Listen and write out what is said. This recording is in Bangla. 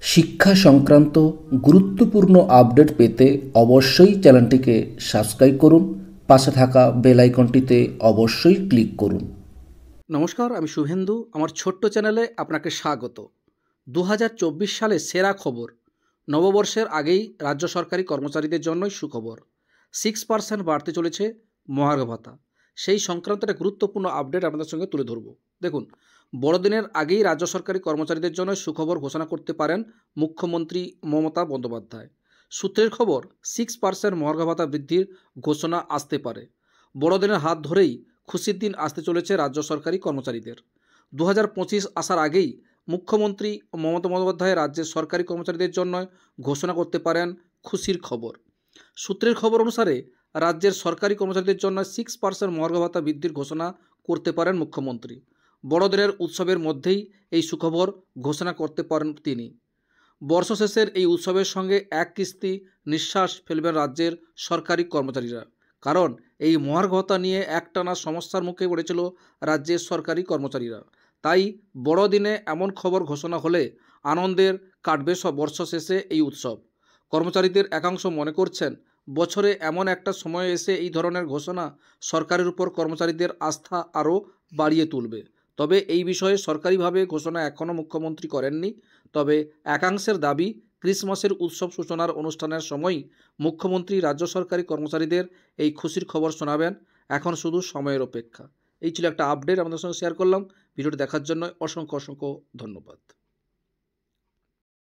শিক্ষা সংক্রান্ত গুরুত্বপূর্ণ আপডেট পেতে অবশ্যই চ্যানেলটিকে সাবস্ক্রাইব করুন। পাশে থাকা বেল আইকনটিতে অবশ্যই ক্লিক করুন। নমস্কার, আমি শুভেন্দু। আমার ছোট্ট চ্যানেলে আপনাকে স্বাগত। 2024 সালে সেরা খবর। নববর্ষের আগেই রাজ্য সরকারি কর্মচারীদের জন্যই সুখবর। 6% বাড়তে চলেছে মহার্ঘ ভাতা। সেই সংক্রান্ত একটা গুরুত্বপূর্ণ আপডেট আপনাদের সঙ্গে তুলে ধরব। দেখুন, বড়দিনের আগেই রাজ্য সরকারি কর্মচারীদের জন্য সুখবর ঘোষণা করতে পারেন মুখ্যমন্ত্রী মমতা বন্দ্যোপাধ্যায়। সূত্রের খবর, 6% মহার্ঘ ভাতা বৃদ্ধির ঘোষণা আসতে পারে। বড়দিনের হাত ধরেই খুশির দিন আসতে চলেছে রাজ্য সরকারি কর্মচারীদের। 2025 আসার আগেই মুখ্যমন্ত্রী মমতা বন্দ্যোপাধ্যায় রাজ্যের সরকারি কর্মচারীদের জন্য ঘোষণা করতে পারেন খুশির খবর। সূত্রের খবর অনুসারে রাজ্যের সরকারি কর্মচারীদের জন্য 6% মহার্ঘ ভাতা বৃদ্ধির ঘোষণা করতে পারেন মুখ্যমন্ত্রী। বড়দিনের উৎসবের মধ্যেই এই সুখবর ঘোষণা করতে পারেন তিনি। বর্ষশেষের এই উৎসবের সঙ্গে এক কিস্তি নিঃশ্বাস ফেলবেন রাজ্যের সরকারি কর্মচারীরা। কারণ এই মহার্ঘ ভাতা নিয়ে একটানা সমস্যার মুখে পড়েছিল রাজ্যের সরকারি কর্মচারীরা। তাই বড়দিনে এমন খবর ঘোষণা হলে আনন্দের কাটবে বর্ষশেষে এই উৎসব। কর্মচারীদের একাংশ মনে করছেন, বছরে এমন একটা সময় এসে এই ধরনের ঘোষণা সরকারের উপর কর্মচারীদের আস্থা আরও বাড়িয়ে তুলবে। তবে এই বিষয়ে সরকারিভাবে ঘোষণা এখনও মুখ্যমন্ত্রী করেননি। তবে একাংশের দাবি, ক্রিসমাসের উৎসব সূচনার অনুষ্ঠানের সময়ই মুখ্যমন্ত্রী রাজ্য সরকারি কর্মচারীদের এই খুশির খবর শোনাবেন। এখন শুধু সময়ের অপেক্ষা। এই ছিল একটা আপডেট আমাদের সঙ্গে শেয়ার করলাম। ভিডিওটি দেখার জন্য অসংখ্য ধন্যবাদ।